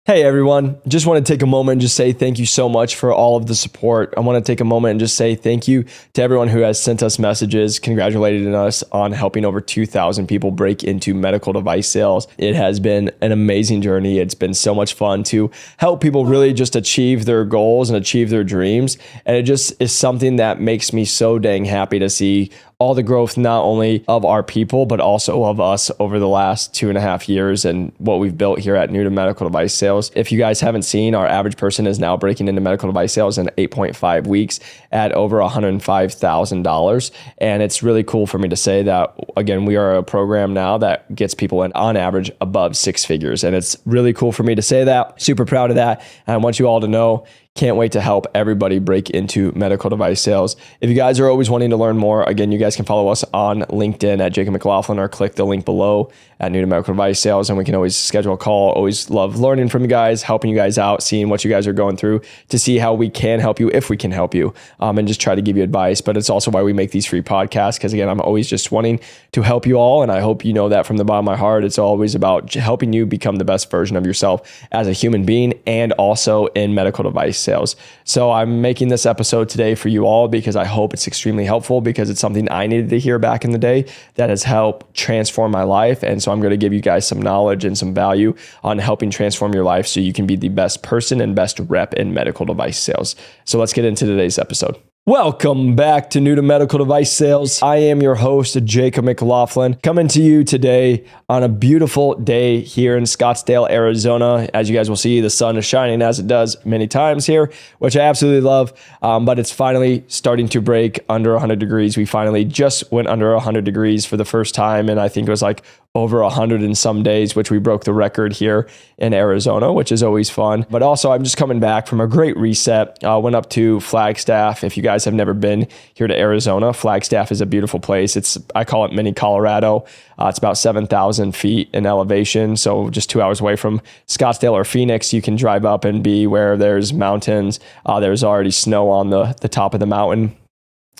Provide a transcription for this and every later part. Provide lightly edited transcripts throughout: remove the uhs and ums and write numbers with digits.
Hey everyone, just want to take a moment and just say thank you so much for all of the support. I want to take a moment and just say thank you to everyone who has sent us messages, congratulating us on helping over 2,000 people break into medical device sales. It has been an amazing journey. It's been so much fun to help people really just achieve their goals and achieve their dreams. And it just is something that makes me so dang happy to see all the growth, not only of our people, but also of us over the last 2.5 years and what we've built here at New to Medical Device Sales. If you guys haven't seen, our average person is now breaking into medical device sales in 8.5 weeks at over $105,000. And it's really cool for me to say that, again, we are a program now that gets people in on average above 6 figures. And it's really cool for me to say that. Super proud of that. And I want you all to know, can't wait to help everybody break into medical device sales. If you guys are always wanting to learn more, again, you guys can follow us on LinkedIn at Jacob McLaughlin or click the link below at New to Medical Device Sales, and we can always schedule a call. Always love learning from you guys, helping you guys out, seeing what you guys are going through to see how we can help you, if we can help you, and just try to give you advice. But it's also why we make these free podcasts, because again, I'm always just wanting to help you all, and I hope you know that from the bottom of my heart. It's always about helping you become the best version of yourself as a human being and also in medical device sales. So I'm making this episode today for you all because I hope it's extremely helpful, because it's something I needed to hear back in the day that has helped transform my life. And so I'm going to give you guys some knowledge and some value on helping transform your life so you can be the best person and best rep in medical device sales. So let's get into today's episode. Welcome back to New to Medical Device Sales. I am your host, Jacob McLaughlin, coming to you today on a beautiful day here in Scottsdale, Arizona. As you guys will see, the sun is shining as it does many times here, which I absolutely love, but it's finally starting to break under 100 degrees. We finally just went under 100 degrees for the first time, and I think it was like over 100 in some days, which we broke the record here in Arizona, which is always fun. But also, I'm just coming back from a great reset. Went up to Flagstaff. If you guys have never been here to Arizona, Flagstaff is a beautiful place. I call it mini Colorado. It's about 7,000 feet in elevation. So just 2 hours away from Scottsdale or Phoenix, you can drive up and be where there's mountains. There's already snow on the top of the mountain.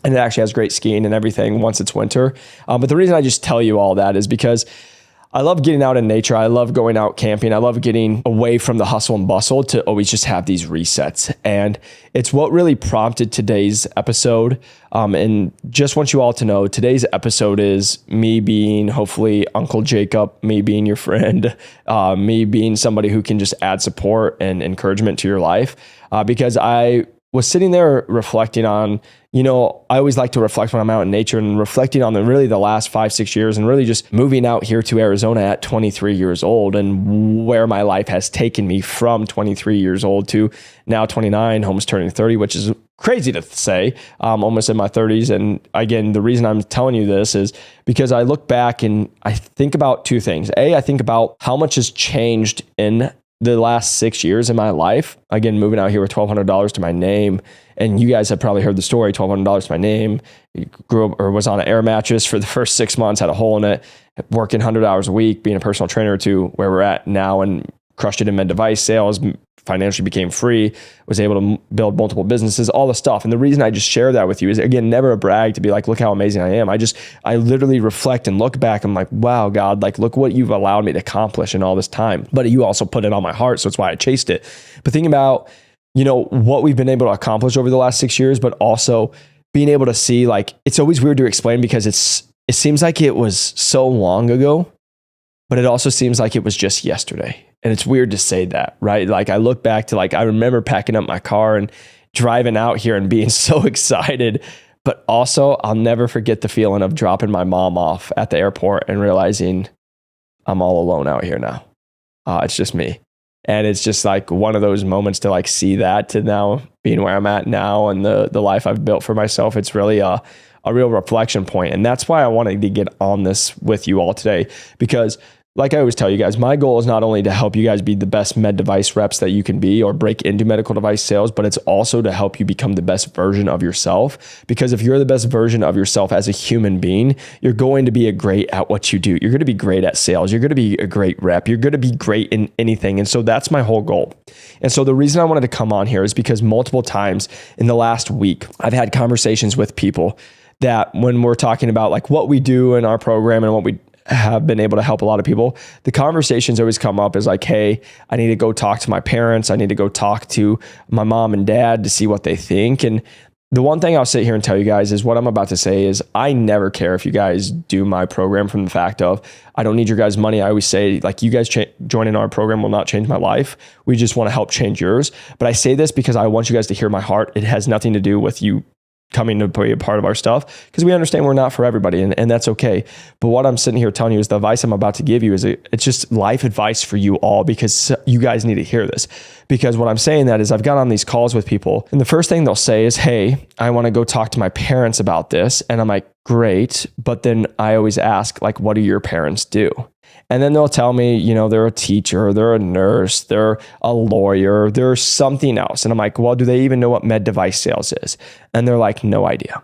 And it actually has great skiing and everything once it's winter. But the reason I just tell you all that is because I love getting out in nature. I love going out camping. I love getting away from the hustle and bustle to always just have these resets. And it's what really prompted today's episode. And just want you all to know, today's episode is me being hopefully Uncle Jacob, me being your friend, me being somebody who can just add support and encouragement to your life. Because I was sitting there reflecting on, I always like to reflect when I'm out in nature, and reflecting on the last 5-6 years and really just moving out here to Arizona at 23 years old and where my life has taken me from 23 years old to now 29, almost turning 30, which is crazy to say, almost in my 30s. And again, the reason I'm telling you this is because I look back and I think about two things. I think about how much has changed in the last 6 years in my life. Again, moving out here with $1,200 to my name. And you guys have probably heard the story, $1,200 to my name. Grew up or was on an air mattress for the first 6 months, had a hole in it, working 100 hours a week, being a personal trainer to where we're at now, and crushed it in med device sales, financially became free, was able to build multiple businesses, all the stuff. And the reason I just share that with you is, again, never a brag to be like, look how amazing I am. I literally reflect and look back. I'm like, wow, God, like, look what you've allowed me to accomplish in all this time. But you also put it on my heart. So it's why I chased it. But thinking about, what we've been able to accomplish over the last 6 years, but also being able to see, like, it's always weird to explain because it seems like it was so long ago, but it also seems like it was just yesterday. And it's weird to say that, right? Like, I look back to, I remember packing up my car and driving out here and being so excited, but also I'll never forget the feeling of dropping my mom off at the airport and realizing I'm all alone out here now. It's just me. And it's just like one of those moments to see that, to now being where I'm at now and the life I've built for myself. It's really a real reflection point. And that's why I wanted to get on this with you all today, because like I always tell you guys, my goal is not only to help you guys be the best med device reps that you can be or break into medical device sales, but it's also to help you become the best version of yourself. Because if you're the best version of yourself as a human being, you're going to be great at what you do. You're going to be great at sales. You're going to be a great rep. You're going to be great in anything. And so that's my whole goal. And so the reason I wanted to come on here is because multiple times in the last week, I've had conversations with people that when we're talking about what we do in our program and what we have been able to help a lot of people, the conversations always come up is like, hey, I need to go talk to my parents. I need to go talk to my mom and dad to see what they think. And the one thing I'll sit here and tell you guys is what I'm about to say is I never care if you guys do my program from the fact of I don't need your guys' money. I always say like you guys joining our program will not change my life. We just want to help change yours. But I say this because I want you guys to hear my heart. It has nothing to do with you coming to be a part of our stuff because we understand we're not for everybody and that's okay. But what I'm sitting here telling you is the advice I'm about to give you is it's just life advice for you all because you guys need to hear this. Because what I'm saying that is I've got on these calls with people and the first thing they'll say is, hey, I want to go talk to my parents about this. And I'm like, great. But then I always ask like, what do your parents do? And then they'll tell me, you know, they're a teacher, they're a nurse, they're a lawyer, they're something else. And I'm like, well, do they even know what med device sales is? And they're like, no idea.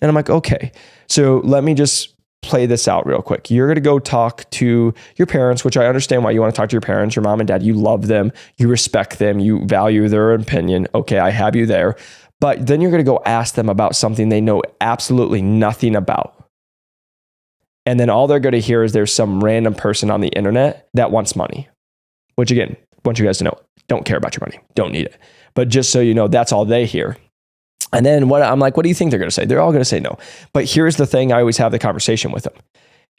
And I'm like, okay, so let me just play this out real quick. You're going to go talk to your parents, which I understand why you want to talk to your parents, your mom and dad. You love them, you respect them, you value their opinion. Okay, I have you there. But then you're going to go ask them about something they know absolutely nothing about. And then all they're going to hear is there's some random person on the internet that wants money, which again, I want you guys to know, don't care about your money, don't need it. But just so you know, that's all they hear. And then I'm like, what do you think they're going to say? They're all going to say no. But here's the thing, I always have the conversation with them.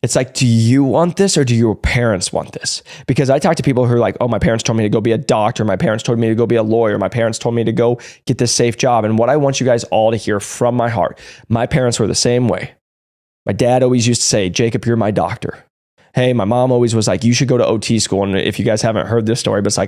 It's like, do you want this or do your parents want this? Because I talk to people who are like, oh, my parents told me to go be a doctor. My parents told me to go be a lawyer. My parents told me to go get this safe job. And what I want you guys all to hear from my heart, my parents were the same way. My dad always used to say, Jacob, you're my doctor. Hey, my mom always was like, you should go to OT school. And if you guys haven't heard this story, but it's like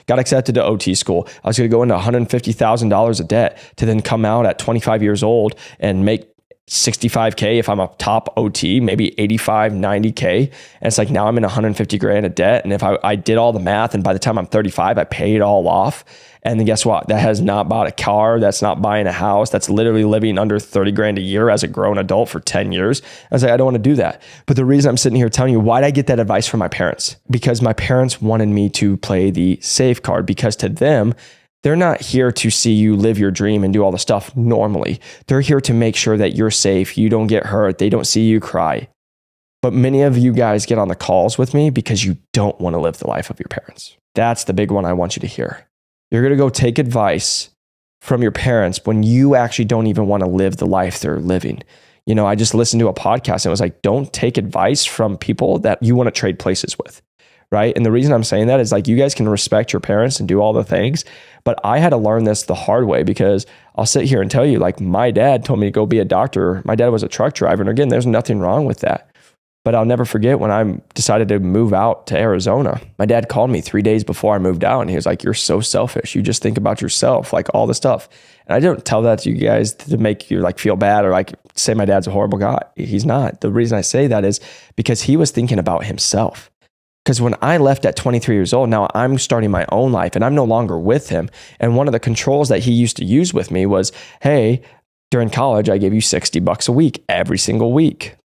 got accepted to OT school. I was going to go into $150,000 of debt to then come out at 25 years old and make $65K if I'm a top OT, maybe 85, 90K. And it's like, now I'm in 150 grand of debt. And if I did all the math and by the time I'm 35, I pay it all off. And then guess what? That has not bought a car. That's not buying a house. That's literally living under 30 grand a year as a grown adult for 10 years. I was like, I don't want to do that. But the reason I'm sitting here telling you, why'd I get that advice from my parents? Because my parents wanted me to play the safe card because to them, they're not here to see you live your dream and do all the stuff normally. They're here to make sure that you're safe, you don't get hurt, they don't see you cry. But many of you guys get on the calls with me because you don't want to live the life of your parents. That's the big one I want you to hear. You're going to go take advice from your parents when you actually don't even want to live the life they're living. You know, I just listened to a podcast and it was like, don't take advice from people that you want to trade places with, right? And the reason I'm saying that is like, you guys can respect your parents and do all the things, but I had to learn this the hard way because I'll sit here and tell you, like, my dad told me to go be a doctor. My dad was a truck driver. And again, there's nothing wrong with that. But I'll never forget when I decided to move out to Arizona, my dad called me 3 days before I moved out and he was like, you're so selfish. You just think about yourself, like all the stuff. And I don't tell that to you guys to make you like feel bad or like say my dad's a horrible guy. He's not. The reason I say that is because he was thinking about himself. Because when I left at 23 years old, now I'm starting my own life and I'm no longer with him. And one of the controls that he used to use with me was, hey, during college, I gave you $60 a week every single week.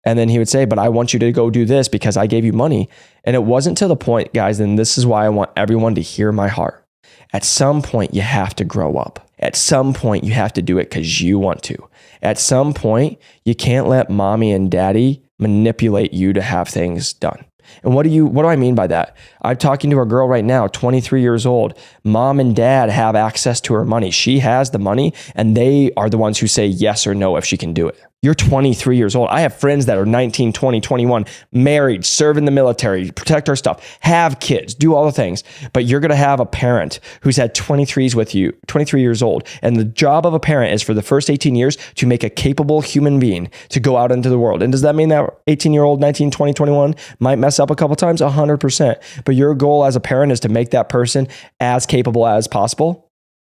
And then he would say, but I want you to go do this because I gave you money. And it wasn't to the point, guys, and this is why I want everyone to hear my heart. At some point, you have to grow up. At some point, you have to do it because you want to. At some point, you can't let mommy and daddy manipulate you to have things done. And what do I mean by that? I'm talking to a girl right now, 23 years old. Mom and dad have access to her money. She has the money and they are the ones who say yes or no if she can do it. You're 23 years old. I have friends that are 19, 20, 21, married, serve in the military, protect our stuff, have kids, do all the things. But you're going to have a parent who's had 23s with you, 23 years old. And the job of a parent is for the first 18 years to make a capable human being to go out into the world. And does that mean that 18-year-old, 19, 20, 21 might mess up a couple times? 100%. But your goal as a parent is to make that person as capable as possible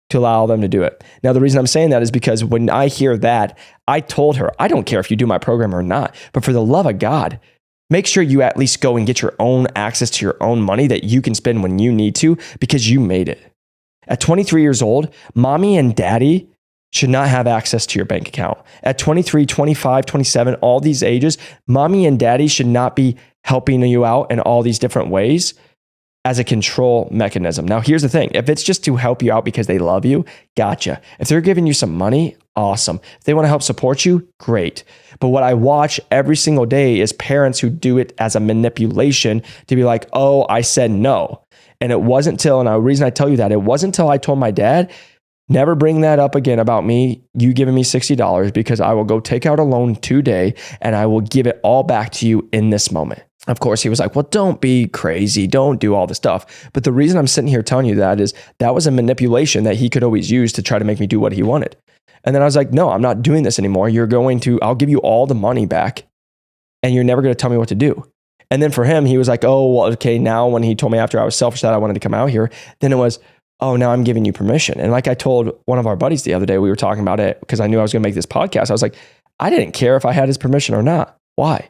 to allow them to do it. Now, the reason I'm saying that is because when I hear that, I told her, I don't care if you do my program or not, but for the love of God, make sure you at least go and get your own access to your own money that you can spend when you need to because you made it. At 23 years old, mommy and daddy should not have access to your bank account. At 23, 25, 27, all these ages, mommy and daddy should not be helping you out in all these different ways as a control mechanism. Now, here's the thing. If it's just to help you out because they love you, gotcha. If they're giving you some money, awesome. If they want to help support you, great. But what I watch every single day is parents who do it as a manipulation to be like, oh, I said no. And it wasn't till, and the reason I tell you that, it wasn't until I told my dad, never bring that up again about me, you giving me $60, because I will go take out a loan today and I will give it all back to you in this moment. Of course, he was like, well, don't be crazy. Don't do all the stuff. But the reason I'm sitting here telling you that is that was a manipulation that he could always use to try to make me do what he wanted. And then I was like, no, I'm not doing this anymore. I'll give you all the money back and you're never going to tell me what to do. And then for him, he was like, oh, well, okay. Now when he told me after I was selfish that I wanted to come out here, then it was, oh, now I'm giving you permission. And like I told one of our buddies the other day, we were talking about it because I knew I was going to make this podcast. I was like, I didn't care if I had his permission or not. Why?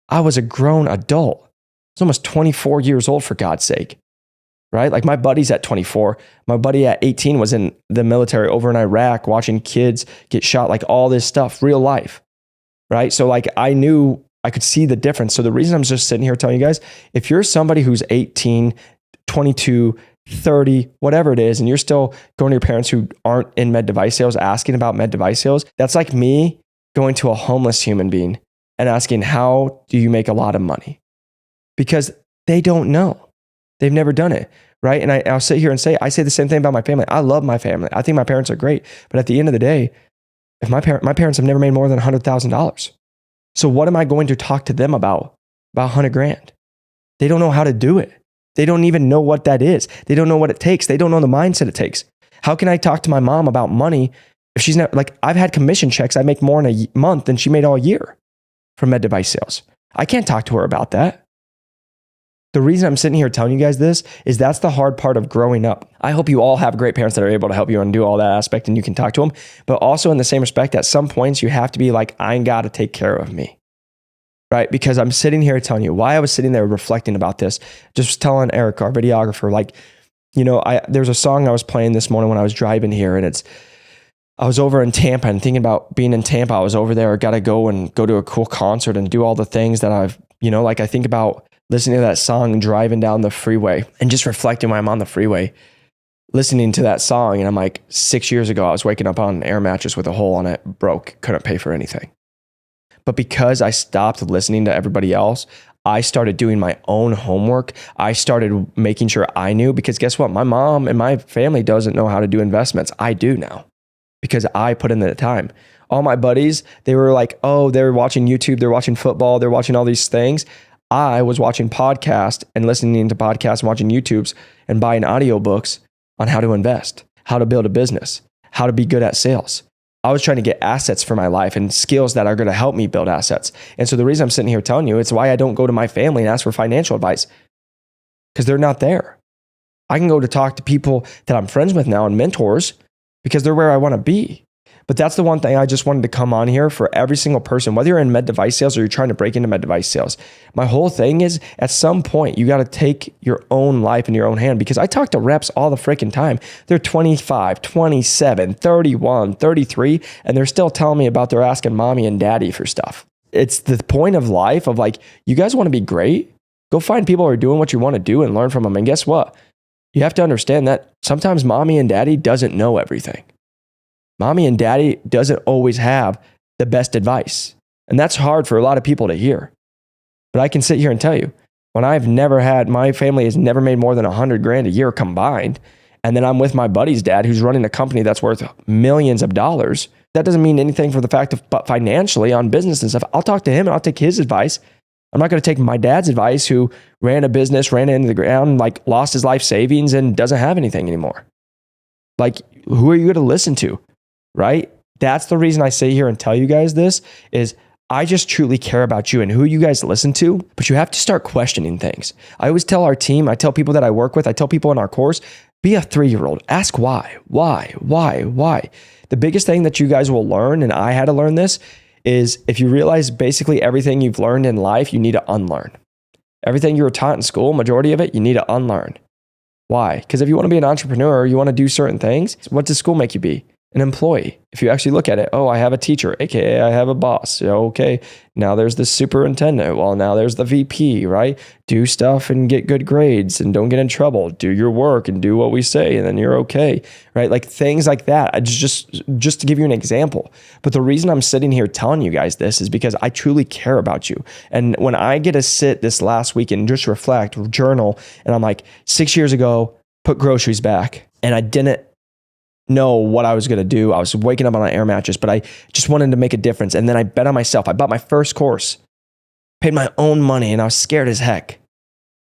I was a grown adult. I was almost 24 years old, for God's sake, right? Like my buddy's at 24. My buddy at 18 was in the military over in Iraq watching kids get shot, like all this stuff, real life, right? So like I knew I could see the difference. So the reason I'm just sitting here telling you guys, if you're somebody who's 18, 22, 30, whatever it is, and you're still going to your parents who aren't in med device sales, asking about med device sales, that's like me going to a homeless human being and asking, how do you make a lot of money? Because they don't know. They've never done it, right? And I'll sit here and I say the same thing about my family. I love my family. I think my parents are great. But at the end of the day, if my parents have never made more than $100,000. So what am I going to talk to them about 100 grand? They don't know how to do it. They don't even know what that is. They don't know what it takes. They don't know the mindset it takes. How can I talk to my mom about money if she's not, like, I've had commission checks. I make more in a month than she made all year from med device sales. I can't talk to her about that. The reason I'm sitting here telling you guys this is that's the hard part of growing up. I hope you all have great parents that are able to help you and do all that aspect and you can talk to them. But also in the same respect, at some points you have to be like, I got to take care of me. Right? Because I'm sitting here telling you why I was sitting there reflecting about this. Just telling Eric, our videographer, like, you know, there's a song I was playing this morning when I was driving here, and I was over in Tampa and thinking about being in Tampa. I was over there, got to go to a cool concert and do all the things that I think about listening to that song, driving down the freeway and just reflecting when I'm on the freeway, listening to that song. And I'm like, 6 years ago, I was waking up on an air mattress with a hole on it, broke, couldn't pay for anything. But because I stopped listening to everybody else, I started doing my own homework. I started making sure I knew, because guess what? My mom and my family doesn't know how to do investments. I do now because I put in the time. All my buddies, they were like, oh, they're watching YouTube, they're watching football, they're watching all these things. I was watching podcasts and listening to podcasts and watching YouTubes and buying audiobooks on how to invest, how to build a business, how to be good at sales. I was trying to get assets for my life and skills that are going to help me build assets. And so the reason I'm sitting here telling you, it's why I don't go to my family and ask for financial advice, because they're not there. I can go to talk to people that I'm friends with now and mentors because they're where I want to be. But that's the one thing I just wanted to come on here for every single person, whether you're in med device sales or you're trying to break into med device sales. My whole thing is at some point, you got to take your own life in your own hand, because I talk to reps all the freaking time. They're 25, 27, 31, 33, and they're still telling me about they're asking mommy and daddy for stuff. It's the point of life of like, you guys want to be great? Go find people who are doing what you want to do and learn from them. And guess what? You have to understand that sometimes mommy and daddy doesn't know everything. Mommy and daddy doesn't always have the best advice. And that's hard for a lot of people to hear. But I can sit here and tell you, when my family has never made more than 100 grand a year combined, and then I'm with my buddy's dad who's running a company that's worth millions of dollars, that doesn't mean anything for the fact of, but financially on business and stuff, I'll talk to him and I'll take his advice. I'm not going to take my dad's advice, who ran a business, ran it into the ground, like lost his life savings and doesn't have anything anymore. Like, who are you going to listen to? Right? That's the reason I sit here and tell you guys this is I just truly care about you and who you guys listen to, but you have to start questioning things. I always tell our team, I tell people that I work with, I tell people in our course, be a 3-year-old. Ask why. The biggest thing that you guys will learn, and I had to learn this, is if you realize basically everything you've learned in life, you need to unlearn. Everything you were taught in school, majority of it, you need to unlearn. Why? Because if you want to be an entrepreneur, you want to do certain things, what does school make you be? an employee. If you actually look at it, oh, I have a teacher, aka I have a boss. Okay, now there's the superintendent. Well, now there's the VP, right? Do stuff and get good grades and don't get in trouble. Do your work and do what we say, and then you're okay, right? Like things like that. I just to give you an example. But the reason I'm sitting here telling you guys this is because I truly care about you. And when I get to sit this last week and just reflect, journal, and I'm like, 6 years ago, put groceries back, and I didn't know what I was going to do. I was waking up on an air mattress, but I just wanted to make a difference. And then I bet on myself. I bought my first course, paid my own money, and I was scared as heck.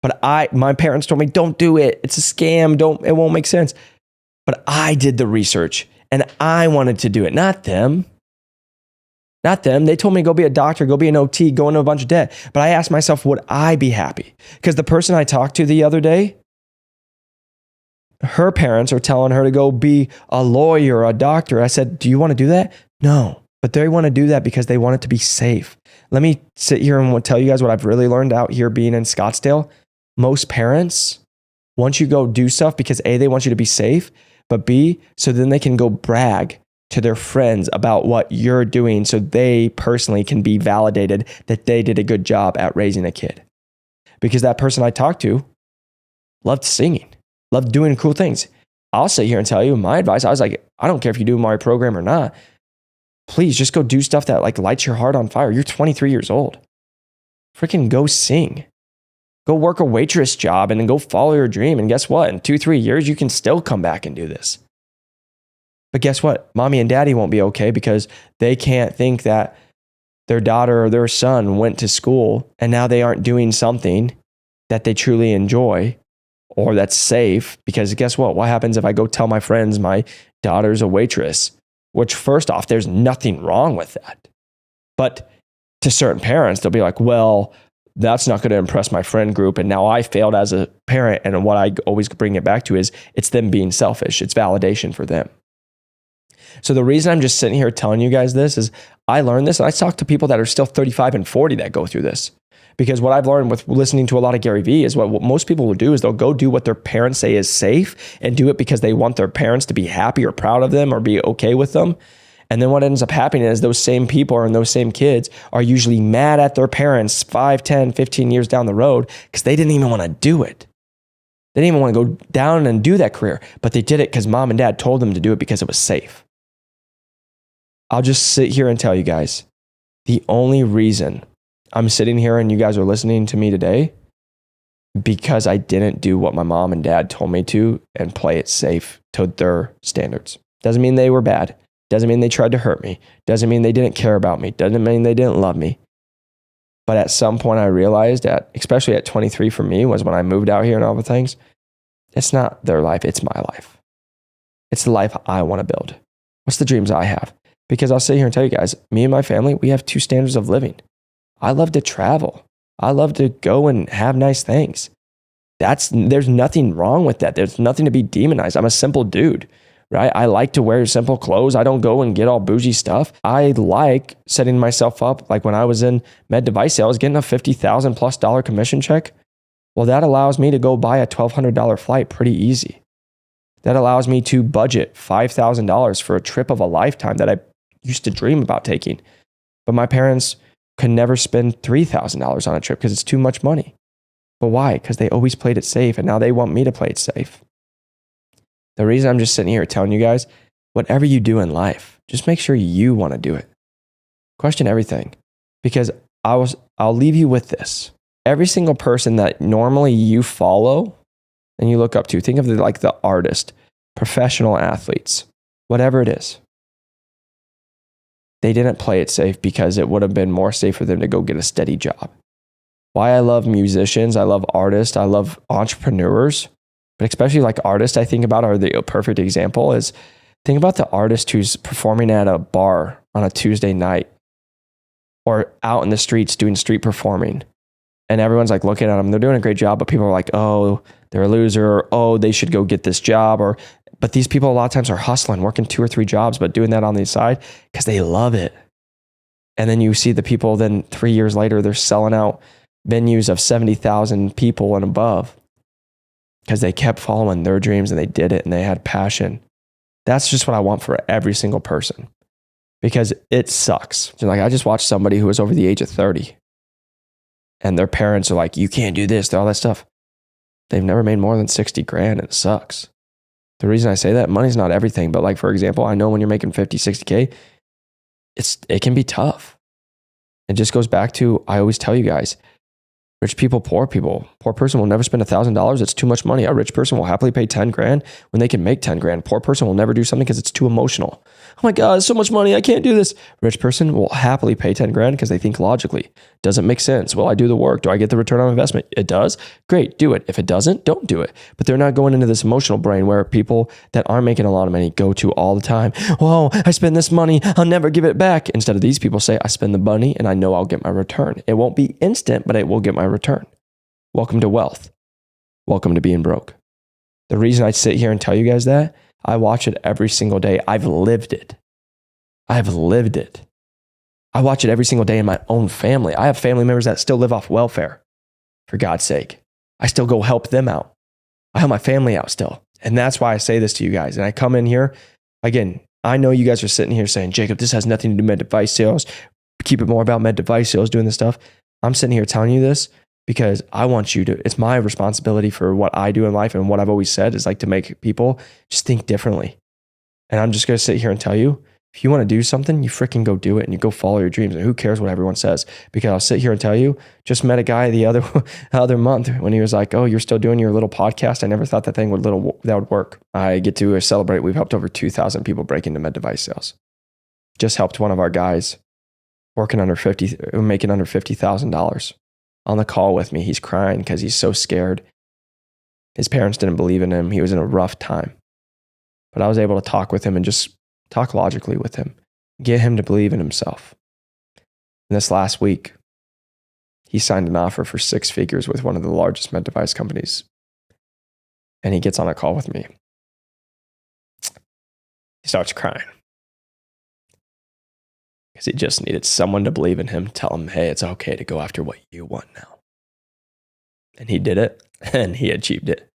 But my parents told me, don't do it. It's a scam. It won't make sense. But I did the research and I wanted to do it, not them. Not them. They told me go be a doctor, go be an OT, go into a bunch of debt. But I asked myself, would I be happy? Because the person I talked to the other day, her parents are telling her to go be a lawyer, a doctor. I said, do you want to do that? No, but they want to do that because they want it to be safe. Let me sit here and tell you guys what I've really learned out here being in Scottsdale. Most parents want you to go do stuff because A, they want you to be safe, but B, so then they can go brag to their friends about what you're doing so they personally can be validated that they did a good job at raising a kid. Because that person I talked to loved singing. Love doing cool things. I'll sit here and tell you my advice. I was like, I don't care if you do my program or not. Please just go do stuff that like lights your heart on fire. You're 23 years old. Freaking go sing. Go work a waitress job and then go follow your dream. And guess what? In 2-3 years, you can still come back and do this. But guess what? Mommy and daddy won't be okay because they can't think that their daughter or their son went to school and now they aren't doing something that they truly enjoy or that's safe. Because guess what? What happens if I go tell my friends my daughter's a waitress? Which first off, there's nothing wrong with that. But to certain parents, they'll be like, well, that's not going to impress my friend group. And now I failed as a parent. And what I always bring it back to is it's them being selfish. It's validation for them. So the reason I'm just sitting here telling you guys this is I learned this. And I talk to people that are still 35 and 40 that go through this. Because what I've learned with listening to a lot of Gary Vee is what most people will do is they'll go do what their parents say is safe and do it because they want their parents to be happy or proud of them or be okay with them. And then what ends up happening is those same people and those same kids are usually mad at their parents 5, 10, 15 years down the road because they didn't even want to do it. They didn't even want to go down and do that career, but they did it because mom and dad told them to do it because it was safe. I'll just sit here and tell you guys, the only reason I'm sitting here and you guys are listening to me today because I didn't do what my mom and dad told me to and play it safe to their standards. Doesn't mean they were bad. Doesn't mean they tried to hurt me. Doesn't mean they didn't care about me. Doesn't mean they didn't love me. But at some point I realized that, especially at 23 for me, was when I moved out here and all the things, it's not their life, it's my life. It's the life I want to build. What's the dreams I have? Because I'll sit here and tell you guys, me and my family, we have 2 standards of living. I love to travel. I love to go and have nice things. There's nothing wrong with that. There's nothing to be demonized. I'm a simple dude, right? I like to wear simple clothes. I don't go and get all bougie stuff. I like setting myself up. Like when I was in med device sales, getting a $50,000+ commission check. Well, that allows me to go buy a $1,200 flight pretty easy. That allows me to budget $5,000 for a trip of a lifetime that I used to dream about taking. But my parents could never spend $3,000 on a trip because it's too much money. But why? Because they always played it safe and now they want me to play it safe. The reason I'm just sitting here telling you guys, whatever you do in life, just make sure you want to do it. Question everything. Because I'll leave you with this. Every single person that normally you follow and you look up to, think of it like the artist, professional athletes, whatever it is. They didn't play it safe because it would have been more safe for them to go get a steady job. Why I love musicians, I love artists, I love entrepreneurs, but especially like artists I think about are the perfect example is think about the artist who's performing at a bar on a Tuesday night or out in the streets doing street performing. And everyone's like looking at them, they're doing a great job, but people are like, oh, they're a loser, or oh, they should go get this job, but these people a lot of times are hustling, working 2 or 3 jobs, but doing that on the side because they love it. And then you see the people, then 3 years later, they're selling out venues of 70,000 people and above because they kept following their dreams and they did it and they had passion. That's just what I want for every single person, because it sucks. Like, I just watched somebody who was over the age of 30 and their parents are like, you can't do this, all that stuff. They've never made more than 60 grand, and it sucks. The reason I say that, money's not everything, but like, for example, I know when you're making 50, 60K, it can be tough. It just goes back to, I always tell you guys, rich people, poor people. Poor person will never spend $1,000. It's too much money. A rich person will happily pay 10 grand when they can make 10 grand. Poor person will never do something because it's too emotional. Oh my God, it's so much money. I can't do this. Rich person will happily pay 10 grand because they think logically. Doesn't make sense. Will I do the work? Do I get the return on investment? It does. Great. Do it. If it doesn't, don't do it. But they're not going into this emotional brain where people that aren't making a lot of money go to all the time. Whoa, I spend this money. I'll never give it back. Instead of these people say, I spend the money and I know I'll get my return. It won't be instant, but it will get my return. Welcome to wealth. Welcome to being broke. The reason I sit here and tell you guys that, I watch it every single day. I've lived it. I've lived it. I watch it every single day in my own family. I have family members that still live off welfare, for God's sake. I still go help them out. I help my family out still. And that's why I say this to you guys. And I come in here, again, I know you guys are sitting here saying, Jacob, this has nothing to do with med device sales. Keep it more about med device sales, doing this stuff. I'm sitting here telling you this because I want you to, it's my responsibility for what I do in life. And what I've always said is like to make people just think differently. And I'm just going to sit here and tell you, if you want to do something, you freaking go do it and you go follow your dreams. And who cares what everyone says? Because I'll sit here and tell you, just met a guy the other month when he was like, oh, you're still doing your little podcast. I never thought that would work. I get to celebrate. We've helped over 2,000 people break into med device sales. Just helped one of our guys making under $50,000 on the call with me. He's crying because he's so scared. His parents didn't believe in him. He was in a rough time. But I was able to talk with him and just talk logically with him, get him to believe in himself. And this last week, he signed an offer for 6 figures with one of the largest med device companies. And he gets on a call with me. He starts crying because he just needed someone to believe in him, tell him, hey, it's okay to go after what you want now. And he did it, and he achieved it.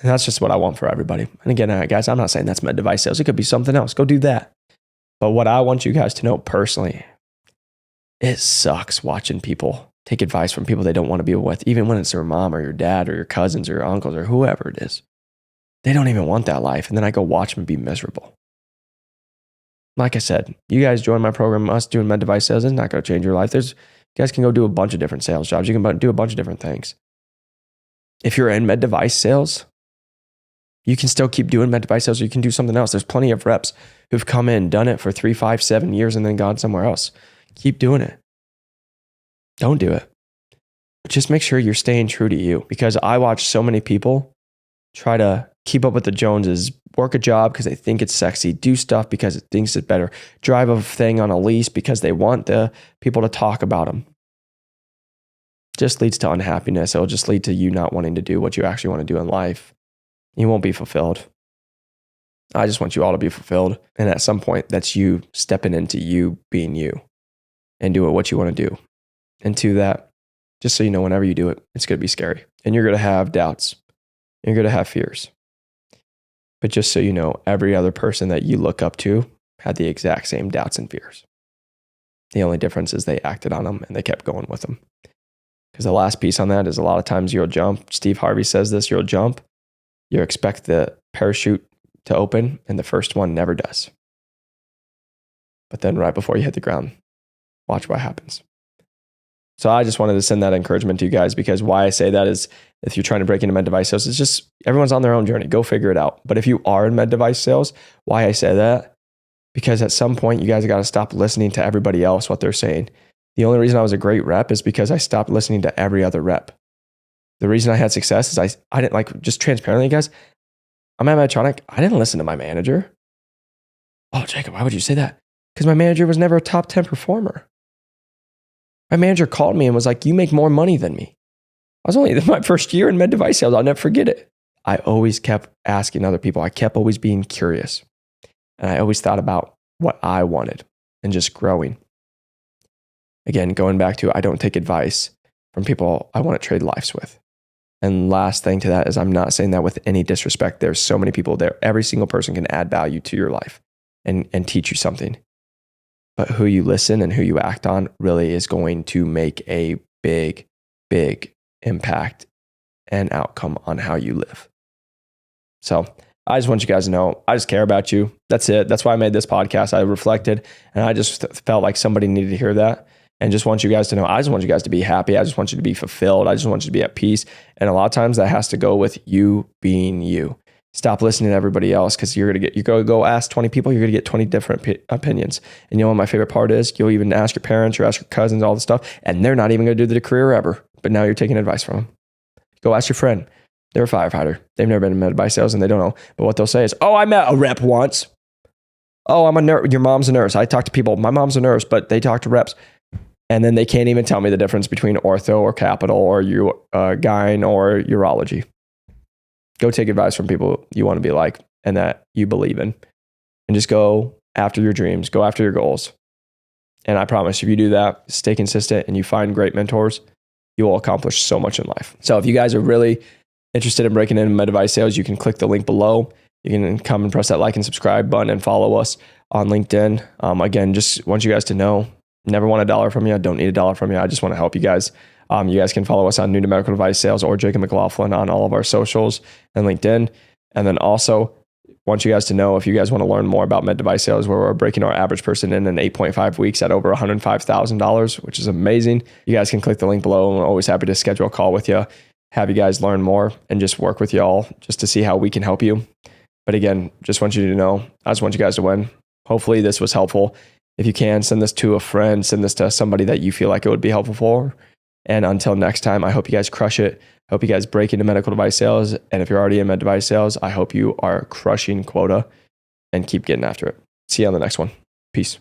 And that's just what I want for everybody. And again, guys, I'm not saying that's med device sales. It could be something else. Go do that. But what I want you guys to know personally, it sucks watching people take advice from people they don't want to be with, even when it's their mom or your dad or your cousins or your uncles or whoever it is. They don't even want that life. And then I go watch them be miserable. Like I said, you guys join my program, us doing med device sales, it's not going to change your life. You guys can go do a bunch of different sales jobs. You can do a bunch of different things. If you're in med device sales, you can still keep doing med device sales, or you can do something else. There's plenty of reps who've come in, done it for 3, 5, 7 years, and then gone somewhere else. Keep doing it. Don't do it. But just make sure you're staying true to you, because I watch so many people try to keep up with the Joneses, work a job because they think it's sexy, do stuff because it thinks it's better, drive a thing on a lease because they want the people to talk about them. Just leads to unhappiness. It'll just lead to you not wanting to do what you actually want to do in life. You won't be fulfilled. I just want you all to be fulfilled. And at some point, that's you stepping into you being you and doing what you want to do. And to that, just so you know, whenever you do it, it's going to be scary. And you're going to have doubts. You're going to have fears. But just so you know, every other person that you look up to had the exact same doubts and fears. The only difference is they acted on them and they kept going with them. Because the last piece on that is a lot of times you'll jump. Steve Harvey says this, you'll jump. You expect the parachute to open, and the first one never does. But then right before you hit the ground, watch what happens. So I just wanted to send that encouragement to you guys, because why I say that is, if you're trying to break into med device sales, it's just everyone's on their own journey. Go figure it out. But if you are in med device sales, why I say that? Because at some point, you guys got to stop listening to everybody else, what they're saying. The only reason I was a great rep is because I stopped listening to every other rep. The reason I had success is I didn't, like, just transparently, guys, I'm at Medtronic. I didn't listen to my manager. Oh, Jacob, why would you say that? Because my manager was never a top 10 performer. My manager called me and was like, you make more money than me. I was only in my first year in med device sales. I'll never forget it. I always kept asking other people. I kept always being curious. And I always thought about what I wanted and just growing. Again, going back to, I don't take advice from people I want to trade lives with. And last thing to that is, I'm not saying that with any disrespect. There's so many people there. Every single person can add value to your life and teach you something. But who you listen and who you act on really is going to make a big, big impact and outcome on how you live. So I just want you guys to know, I just care about you. That's it. That's why I made this podcast. I reflected and I just felt like somebody needed to hear that. And just want you guys to know, I just want you guys to be happy. I just want you to be fulfilled. I just want you to be at peace. And a lot of times that has to go with you being you. Stop listening to everybody else, because you go ask 20 people, you're going to get 20 different opinions. And you know what my favorite part is? You'll even ask your parents or ask your cousins, all the stuff, and they're not even going to do the career ever. But now you're taking advice from them. Go ask your friend. They're a firefighter. They've never been in med by sales and they don't know. But what they'll say is, oh, I met a rep once. Oh, I'm a nurse. Your mom's a nurse. I talk to people. My mom's a nurse, but they talk to reps. And then they can't even tell me the difference between ortho or capital or gyne or urology. Go take advice from people you want to be like and that you believe in. And just go after your dreams. Go after your goals. And I promise, if you do that, stay consistent, and you find great mentors, you will accomplish so much in life. So if you guys are really interested in breaking into med device sales, you can click the link below. You can come and press that like and subscribe button and follow us on LinkedIn. Again, just want you guys to know, never want $1 from you. I don't need $1 from you. I just want to help you guys. You guys can follow us on New to Medical Device Sales or Jacob McLaughlin on all of our socials and LinkedIn. And then also want you guys to know, if you guys want to learn more about med device sales, where we're breaking our average person in 8.5 weeks at over $105,000, which is amazing. You guys can click the link below, and we're always happy to schedule a call with you, have you guys learn more, and just work with y'all just to see how we can help you. But again, just want you to know, I just want you guys to win. Hopefully this was helpful. If you can, send this to a friend, send this to somebody that you feel like it would be helpful for. And until next time, I hope you guys crush it. I hope you guys break into medical device sales. And if you're already in med device sales, I hope you are crushing quota and keep getting after it. See you on the next one. Peace.